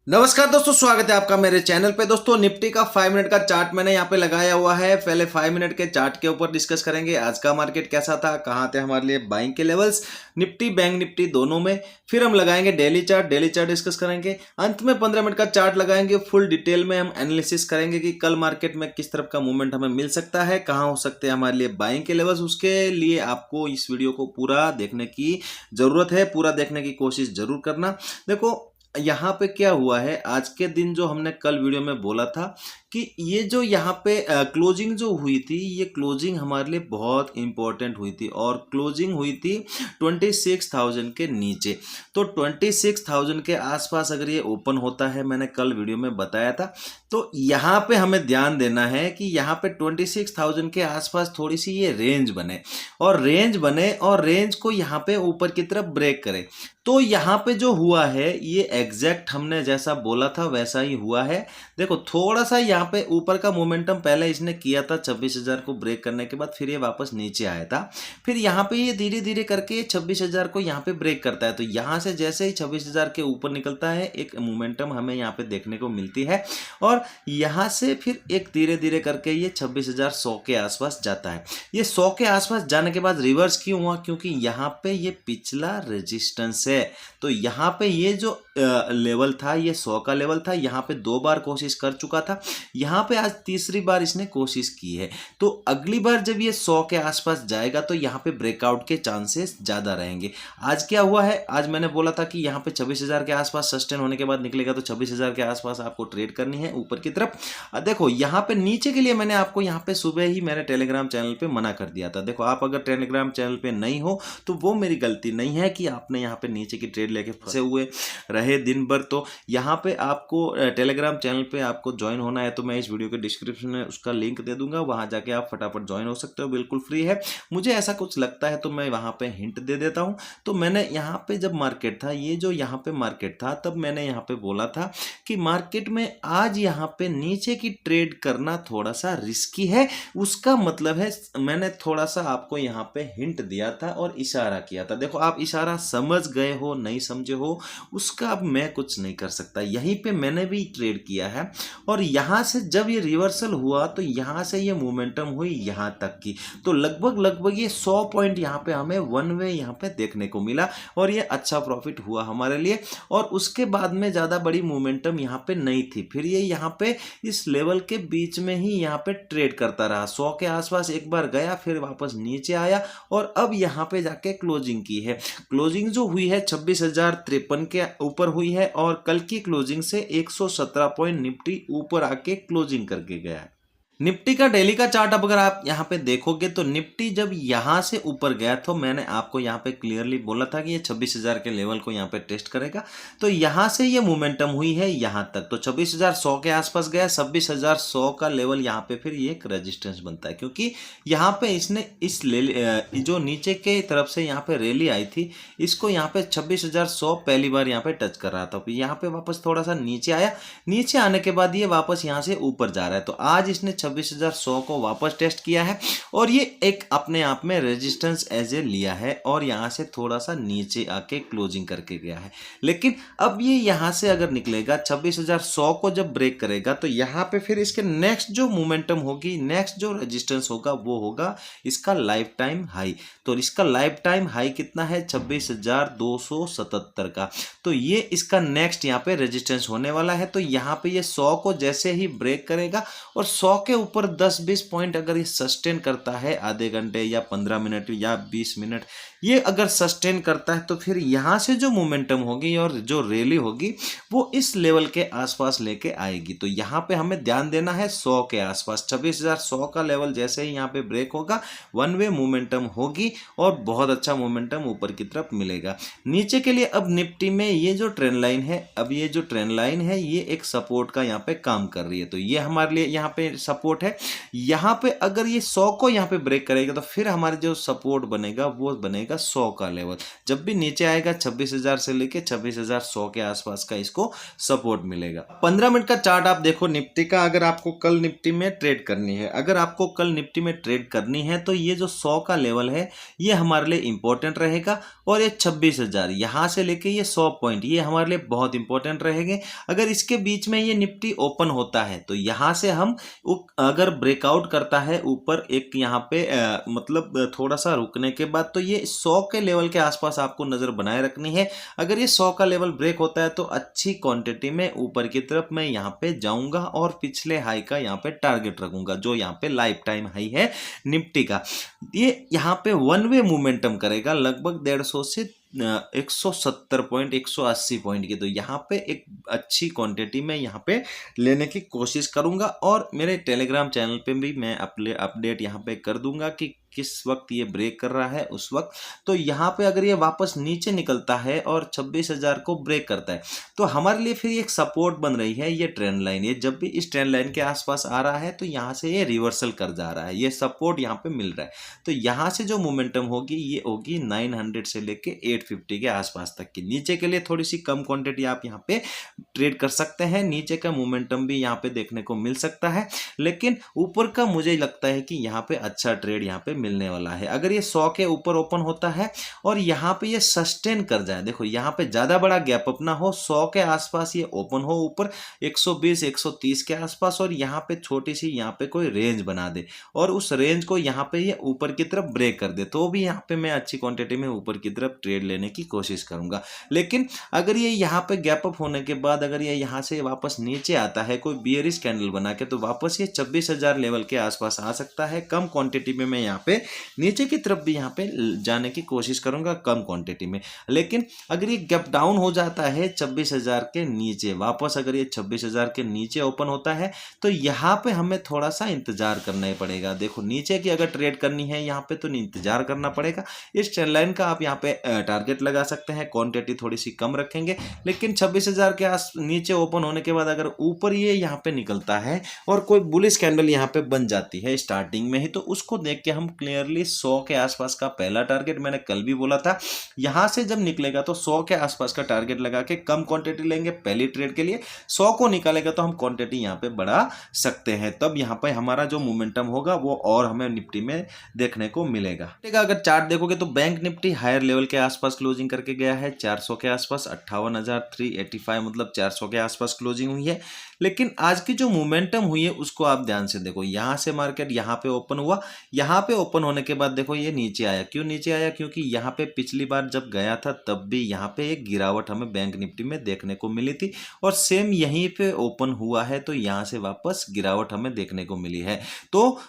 नमस्कार दोस्तों, स्वागत है आपका मेरे चैनल पे। दोस्तों निफ्टी का 5 मिनट का चार्ट मैंने यहाँ पे लगाया हुआ है। पहले 5 मिनट के चार्ट के ऊपर डिस्कस करेंगे आज का मार्केट कैसा था, कहाँ थे हमारे लिए बाइंग के लेवल्स, निफ्टी बैंक निफ्टी दोनों में। फिर हम लगाएंगे डेली चार्ट डिस्कस करेंगे। अंत में 15 मिनट का चार्ट लगाएंगे। फुल डिटेल में हम एनालिसिस करेंगे कि कल मार्केट में किस तरफ का मूवमेंट हमें मिल सकता है, कहाँ हो सकते हैं हमारे लिए बाइंग के लेवल्स। उसके लिए आपको इस वीडियो को पूरा देखने की जरूरत है, पूरा देखने की कोशिश जरूर करना। देखो यहाँ पे क्या हुआ है, आज के दिन जो हमने कल वीडियो में बोला था कि ये जो यहाँ पे क्लोजिंग जो हुई थी, ये क्लोजिंग हमारे लिए बहुत इंपॉर्टेंट हुई थी और क्लोजिंग हुई थी 26,000 के नीचे। तो 26,000 के आसपास अगर ये ओपन होता है, मैंने कल वीडियो में बताया था, तो यहाँ पे हमें ध्यान देना है कि यहाँ पे 26,000 के आसपास थोड़ी सी ये रेंज बने और रेंज को यहाँ पे ऊपर की तरफ ब्रेक करे। तो यहाँ पे जो हुआ है ये एग्जैक्ट हमने जैसा बोला था वैसा ही हुआ है। देखो थोड़ा सा यहाँ पे ऊपर का मोमेंटम पहले इसने किया था 26,000 को ब्रेक करने के बाद, फिर ये वापस नीचे आया था। फिर यहाँ पे ये धीरे धीरे करके 26,000 को यहाँ पे ब्रेक करता है। तो यहाँ से जैसे ही 26,000 के ऊपर निकलता है, एक मोमेंटम हमें यहाँ पे देखने को मिलती है और यहाँ से फिर एक धीरे धीरे करके ये 26,100 के आसपास जाता है। ये 100 के आसपास जाने के बाद रिवर्स क्यों हुआ? क्योंकि यहाँ पे ये पिछला रेजिस्टेंस है। तो यहाँ पे ये जो लेवल था, ये 100 का लेवल था। यहाँ पे 2 बार कोशिश कर चुका था, यहाँ पे आज तीसरी बार इसने कोशिश की है। तो अगली बार जब ये 100 के आसपास जाएगा तो यहाँ पे ब्रेकआउट के चांसेस ज्यादा रहेंगे। आज क्या हुआ है, आज मैंने बोला था कि यहाँ पे 26,000 के आसपास सस्टेन होने के बाद निकलेगा, तो 26,000 के आसपास आपको ट्रेड करनी है ऊपर की तरफ। देखो यहाँ पे नीचे के लिए मैंने आपको यहाँ पे सुबह ही मेरे टेलीग्राम चैनल पे मना कर दिया था। देखो आप अगर टेलीग्राम चैनल पे नहीं हो तो वो मेरी गलती नहीं है कि आपने यहाँ पे नीचे की ट्रेड लेके फंसे हुए रहे दिन भर। तो यहाँ पे आपको टेलीग्राम चैनल पे आपको ज्वाइन होना है तो मैं इस वीडियो के डिस्क्रिप्शन में उसका लिंक दे दूंगा, वहां जाके आप फटाफट ज्वाइन हो सकते हो, बिल्कुल फ्री है। मुझे ऐसा कुछ लगता है तो मैं वहां पे हिंट दे देता हूं। तो मैंने यहाँ पे जब मार्केट था, ये जो यहाँ पे मार्केट था, तब मैंने यहाँ पे बोला था कि मार्केट में आज यहाँ पे नीचे की ट्रेड करना थोड़ा सा रिस्की है। उसका मतलब है मैंने थोड़ा सा आपको यहाँ पे हिंट दिया था और इशारा किया था। देखो आप इशारा समझ गए हो नहीं समझे हो उसका अब मैं कुछ नहीं कर सकता। यहीं पे मैंने भी ट्रेड किया है और यहां से जब ये रिवर्सल हुआ तो यहां से ये मोमेंटम हुई यहां तक की। तो लगभग ये 100 पॉइंट यहाँ पे हमें वन वे यहाँ पे देखने को मिला और ये अच्छा प्रॉफिट हुआ हमारे लिए। और उसके बाद में ज्यादा बड़ी मोमेंटम यहाँ पे नहीं थी। फिर ये यहाँ पे इस लेवल के बीच में ही यहाँ पे ट्रेड करता रहा। 100 के आसपास एक बार गया, फिर वापस नीचे आया और अब यहाँ पे जाके क्लोजिंग की है। क्लोजिंग जो हुई है 26,053 के ऊपर हुई है और कल की क्लोजिंग से 117 पॉइंट निफ्टी ऊपर आके क्लोजिंग करके गया है। निफ्टी का डेली का चार्ट अब अगर आप यहाँ पे देखोगे तो निफ्टी जब यहाँ से ऊपर गया तो मैंने आपको यहाँ पे क्लियरली बोला था कि ये 26,000 के लेवल को यहाँ पे टेस्ट करेगा। तो यहाँ से ये मोमेंटम हुई है यहाँ तक, तो 26,100 के आसपास गया। 26,100 का लेवल यहाँ पे फिर ये एक रेजिस्टेंस बनता है, क्योंकि यहाँ पे इसने इस जो नीचे के तरफ से यहाँ पे रैली आई थी, इसको यहाँ पे 26,100 पहली बार यहाँ पे टच कर रहा था। फिर यहाँ पे वापस थोड़ा सा नीचे आया, नीचे आने के बाद ये वापस यहाँ से ऊपर जा रहा है। तो आज इसने 26,100 को वापस टेस्ट किया है और ये एक अपने आप में रेजिस्टेंस एज ए लिया है और यहां से थोड़ा सा नीचे आके क्लोजिंग करके गया है। लेकिन अब ये यहां से अगर निकलेगा 26,100 को जब ब्रेक करेगा तो यहां पे फिर इसके नेक्स्ट जो मोमेंटम होगी, नेक्स्ट जो रेजिस्टेंस होगा वो होगा इसका लाइफ टाइम हाई। तो इसका लाइफ टाइम हाई कितना है? 26,277 का। तो ये इसका नेक्स्ट यहाँ पे रेजिस्टेंस होने वाला है। तो यहाँ पे ये 100 को जैसे ही ब्रेक करेगा और 100 के ऊपर 10-20 पॉइंट अगर ये सस्टेन करता है, आधे घंटे या 15 मिनट या 20 मिनट ये अगर सस्टेन करता है, तो फिर यहाँ से जो मोमेंटम होगी और जो रैली होगी वो इस लेवल के आसपास लेके आएगी। तो यहाँ पे हमें ध्यान देना है 100 के आसपास। 26,100 का लेवल जैसे ही यहाँ पे ब्रेक होगा, वन वे मोमेंटम होगी और बहुत अच्छा मोमेंटम ऊपर की तरफ मिलेगा। नीचे के लिए अब निफ्टी में ये जो ट्रेंड लाइन है, अब ये जो ट्रेंड लाइन है ये एक सपोर्ट का यहाँ पे काम कर रही है। तो ये हमारे लिए यहाँ पे सपोर्ट सपोर्ट है। यहाँ पे अगर ये 100 को यहाँ पे ब्रेक करेगा तो फिर हमारे जो सपोर्ट बनेगा वो बनेगा 100 का लेवल। जब भी नीचे आएगा 26,000 से लेके 26,100 के आसपास का इसको सपोर्ट मिलेगा। 15 मिनट का चार्ट आप देखो निफ्टी का, अगर आपको कल निफ्टी में ट्रेड करनी है, अगर आपको कल निफ्टी में ट्रेड करनी है तो ये जो 100 का लेवल है ये हमारे लिए इंपॉर्टेंट रहेगा, और ये 26,000 यहाँ से लेके ये 100 पॉइंट ये हमारे लिए बहुत इंपॉर्टेंट रहेंगे। अगर इसके बीच में ये निफ्टी ओपन होता है तो यहाँ से हम अगर ब्रेकआउट करता है ऊपर एक यहाँ पे मतलब थोड़ा सा रुकने के बाद, तो ये 100 के लेवल के आसपास आपको नजर बनाए रखनी है। अगर ये 100 का लेवल ब्रेक होता है तो अच्छी क्वांटिटी में ऊपर की तरफ मैं यहाँ पे जाऊंगा और पिछले हाई का यहाँ पे टारगेट रखूंगा, जो यहाँ पे लाइफ टाइम हाई है निफ्टी का। ये यहाँ पे वन वे मोमेंटम करेगा लगभग 150 से 170 पॉइंट 180 पॉइंट की। तो यहाँ पे एक अच्छी क्वांटिटी में यहाँ पे लेने की कोशिश करूंगा, और मेरे टेलीग्राम चैनल पे भी मैं अपडेट यहाँ पे कर दूंगा कि किस वक्त ये ब्रेक कर रहा है उस वक्त। तो यहाँ पे अगर ये वापस नीचे निकलता है और 26,000 को ब्रेक करता है तो हमारे लिए फिर एक सपोर्ट बन रही है ये ट्रेंड लाइन। ये जब भी इस ट्रेंड लाइन के आसपास आ रहा है तो यहाँ से ये रिवर्सल कर जा रहा है, ये सपोर्ट यहाँ पे मिल रहा है। तो यहाँ से जो मोमेंटम होगी ये होगी 900 से लेके 850 के आसपास तक की। नीचे के लिए थोड़ी सी कम क्वांटिटी आप यहाँ पे ट्रेड कर सकते हैं, नीचे का मोमेंटम भी यहाँ पे देखने को मिल सकता है, लेकिन ऊपर का मुझे लगता है कि यहाँ पे अच्छा ट्रेड यहाँ पे मिलने वाला है। अगर ये 100 के ऊपर ओपन होता है और यहाँ पे ये सस्टेन कर जाए, देखो यहाँ पे ज्यादा बड़ा गैप अप ना हो, 100 के आसपास ये ओपन हो ऊपर 120 130 के आसपास, और यहाँ पे छोटी सी यहाँ पे कोई रेंज बना दे और उस रेंज को यहाँ पे ये ऊपर की तरफ ब्रेक कर दे, तो भी यहाँ पे मैं अच्छी क्वांटिटी में ऊपर की तरफ ट्रेड लेने की कोशिश करूंगा। लेकिन अगर ये यहाँ पे गैप अप होने के बाद अगर ये यहाँ से वापस नीचे आता है कोई बियरिश कैंडल बना के, तो वापस ये 26,000 लेवल के आसपास आ सकता है। कम क्वांटिटी में मैं यहाँ पे नीचे की तरफ भी यहाँ पे जाने की कोशिश करूंगा कम क्वांटिटी में। लेकिन अगर ये गैप डाउन हो जाता है 26,000 के नीचे, वापस अगर ये 26,000 के नीचे ओपन होता है तो यहाँ पे हमें थोड़ा सा इंतजार करना ही पड़ेगा। देखो नीचे की अगर ट्रेड करनी है यहाँ पे तो इंतजार करना पड़ेगा। इस ट्रेंड लाइन का आप यहाँ पे टारगेट लगा सकते हैं, क्वांटिटी थोड़ी सी कम रखेंगे, लेकिन 26,000 के नीचे ओपन होने के बाद अगर ऊपर ये यहाँ पे निकलता है और कोई बुलिश कैंडल यहाँ पे बन जाती है स्टार्टिंग में ही, तो उसको देख के हम क्लियरली 100 के आसपास का पहला टारगेट, मैंने कल भी बोला था, यहाँ से जब निकलेगा तो 100 के आसपास का टारगेट लगा के कम क्वांटिटी लेंगे पहली ट्रेड के लिए। 100 को निकालेगा तो हम क्वांटिटी यहाँ पे बढ़ा सकते हैं, तब यहाँ पे हमारा जो मोमेंटम होगा वो और हमें निफ्टी में देखने को मिलेगा। अगर चार्ट देखोगे तो बैंक निफ्टी हायर लेवल के आसपास क्लोजिंग करके गया है 400 के आसपास, 58,385 मतलब 400 के आसपास क्लोजिंग हुई है। लेकिन आज की जो मोमेंटम हुई है उसको आप ध्यान से देखो, यहाँ से मार्केट यहाँ पे ओपन हुआ, यहाँ पे ओपन होने के बाद देखो ये नीचे आया। क्यों नीचे आया? क्योंकि यहाँ पे पिछली बार जब गया था तब भी यहाँ पे एक गिरावट हमें बैंक निफ्टी में देखने को मिली थी, और सेम यहीं पे ओपन हुआ है तो यहाँ से वापस गिरावट हमें देखने को मिली है। तो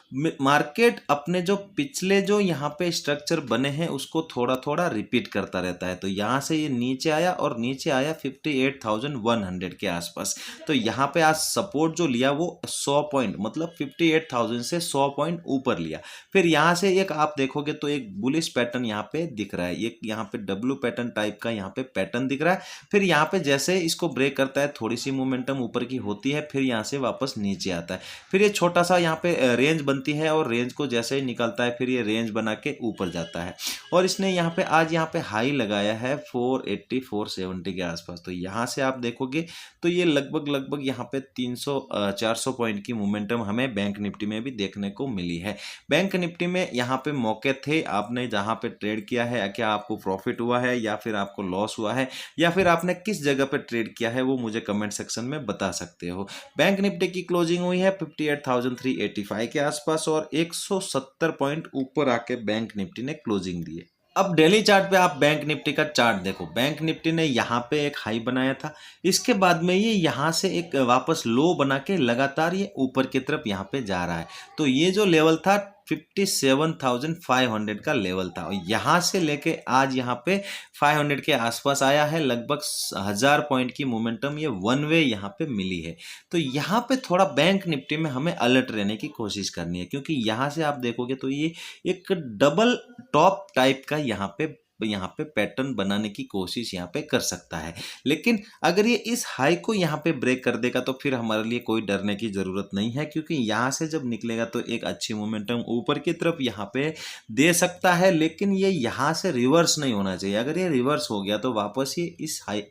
मार्केट अपने जो पिछले जो यहाँ पे स्ट्रक्चर बने हैं उसको थोड़ा थोड़ा रिपीट करता रहता है। तो यहाँ से ये नीचे आया और नीचे आया 58,100 के आसपास, तो यहाँ पे आज सपोर्ट जो लिया वो 100 पॉइंट मतलब 58,000 से 100 पॉइंट ऊपर लिया। फिर यहाँ से एक आप देखोगे तो एक बुलिश पैटर्न यहाँ पे दिख रहा है, एक यहाँ पे डब्ल्यू पैटर्न टाइप का यहाँ पे पैटर्न दिख रहा है। फिर यहाँ पे जैसे इसको ब्रेक करता है थोड़ी सी मोमेंटम ऊपर की होती है, फिर यहाँ से वापस नीचे आता है, फिर ये छोटा सा यहाँ पे रेंज बनती है और रेंज को जैसे ही निकलता है फिर ये रेंज बना के ऊपर जाता है। और इसने यहाँ पे आज यहाँ पे हाई लगाया है 480 470 के आसपास। तो यहाँ से आप देखोगे तो ये लगभग यहाँ पे 300-400 पॉइंट की मोमेंटम हमें बैंक निफ्टी में भी देखने को मिली है। बैंक निफ्टी में यहाँ पे मौके थे, आपने जहाँ पे ट्रेड किया है क्या आपको प्रॉफिट हुआ है या फिर आपको लॉस हुआ है या फिर आपने किस जगह पे ट्रेड किया है वो मुझे कमेंट सेक्शन में बता सकते हो। बैंक निफ्टी की क्लोजिंग हुई है 58,385 के आसपास और 170 पॉइंट ऊपर आके बैंक निफ्टी ने क्लोजिंग दी है। अब डेली चार्ट पे आप बैंक निफ्टी का चार्ट देखो, बैंक निफ्टी ने यहाँ पे एक हाई बनाया था, इसके बाद में ये यहाँ से एक वापस लो बना के लगातार ये ऊपर की तरफ यहाँ पे जा रहा है। तो ये जो लेवल था 57,500 का लेवल था, और यहाँ से लेके आज यहाँ पे 500 के आसपास आया है। लगभग 1000 पॉइंट की मोमेंटम ये वन वे यहाँ पे मिली है। तो यहाँ पे थोड़ा बैंक निफ्टी में हमें अलर्ट रहने की कोशिश करनी है, क्योंकि यहाँ से आप देखोगे तो ये एक डबल टॉप टाइप का यहाँ पे यहाँ पे पैटर्न बनाने की कोशिश यहाँ पे कर सकता है। लेकिन अगर ये इस हाई को यहाँ पे ब्रेक कर देगा तो फिर हमारे लिए कोई डरने की ज़रूरत नहीं है, क्योंकि यहाँ से जब निकलेगा तो एक अच्छी मोमेंटम ऊपर की तरफ यहाँ पे दे सकता है। लेकिन ये यहाँ से रिवर्स नहीं होना चाहिए। अगर ये रिवर्स हो गया तो वापस ये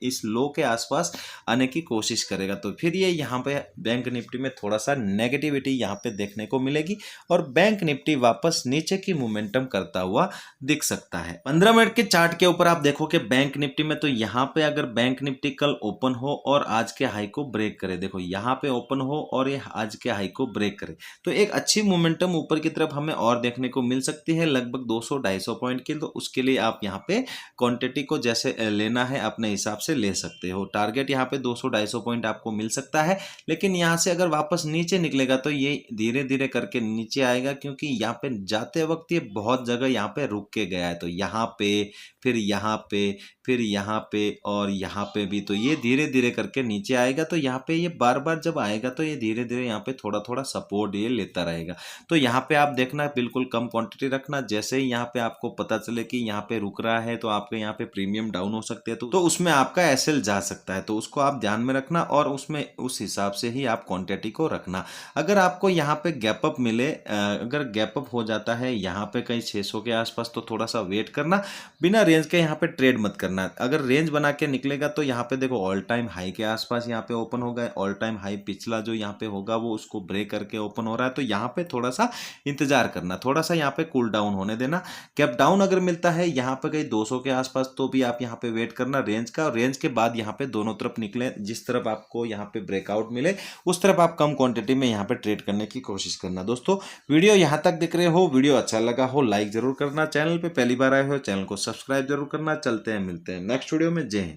इस लो के आसपास आने की कोशिश करेगा, तो फिर ये यहाँ पे बैंक निफ्टी में थोड़ा सा नेगेटिविटी यहाँ पे देखने को मिलेगी और बैंक निफ्टी वापस नीचे की मोमेंटम करता हुआ दिख सकता है। 15 मिनट के चार्ट के ऊपर आप देखो कि बैंक निफ्टी में तो यहाँ पे अगर बैंक निफ्टी कल ओपन हो और आज के हाई को ब्रेक करे, देखो यहाँ पे ओपन हो और ये आज के हाई को ब्रेक करे, तो एक अच्छी मोमेंटम ऊपर की तरफ हमें और देखने को मिल सकती है, लगभग 200-250 पॉइंट की। तो उसके लिए आप यहाँ पे क्वांटिटी को जैसे लेना है अपने हिसाब से ले सकते हो। टारगेट यहाँ पे 200-250 पॉइंट आपको मिल सकता है। लेकिन यहाँ से अगर वापस नीचे निकलेगा तो ये धीरे धीरे करके नीचे आएगा, क्योंकि यहाँ पे जाते वक्त ये बहुत जगह यहाँ पे रुक के गया है। तो यहाँ पे, फिर यहाँ पे, फिर यहाँ पे और यहाँ पे भी, तो ये धीरे धीरे करके नीचे आएगा। तो यहाँ पे ये बार बार जब आएगा तो ये धीरे धीरे यहाँ पे थोड़ा थोड़ा सपोर्ट ये लेता रहेगा। तो यहाँ पे आप देखना बिल्कुल कम क्वांटिटी रखना। जैसे ही यहाँ पे आपको पता चले कि यहाँ पे रुक रहा है तो आपके यहाँ पे प्रीमियम डाउन हो सकते हैं, तो उसमें आपका एसएल जा सकता है। तो उसको आप ध्यान में रखना और उसमें उस हिसाब से ही आप क्वांटिटी को रखना। अगर आपको यहाँ पे गैप अप मिले, अगर गैप अप हो जाता है यहाँ पे कहीं 600 के आसपास, तो थोड़ा सा वेट करना, बिना रेंज के यहाँ पे ट्रेड मत करना। अगर रेंज बना के निकलेगा तो यहाँ पे देखो ऑल टाइम हाई के आसपास यहाँ पे ओपन होगा। ऑल टाइम हाई पिछला जो यहाँ पे होगा वो उसको ब्रेक करके ओपन हो रहा है। तो यहाँ पे थोड़ा सा इंतजार करना, थोड़ा सा यहाँ पे कूल डाउन होने देना। गैप डाउन अगर मिलता है यहाँ पे कहीं 200 के आसपास तो भी आप यहाँ पे वेट करना रेंज का। और रेंज के बाद यहाँ पे दोनों तरफ निकले, जिस तरफ आपको यहाँ पे ब्रेकआउट मिले उस तरफ आप कम क्वांटिटी में यहाँ पे ट्रेड करने की कोशिश करना। दोस्तों वीडियो यहाँ तक दिख रहे हो, वीडियो अच्छा लगा हो लाइक जरूर करना, चैनल पे पहली बार आए हो चैनल को सब्सक्राइब जरूर करना। चलते हैं, मिलते हैं नेक्स्ट वीडियो में। जय हिंद।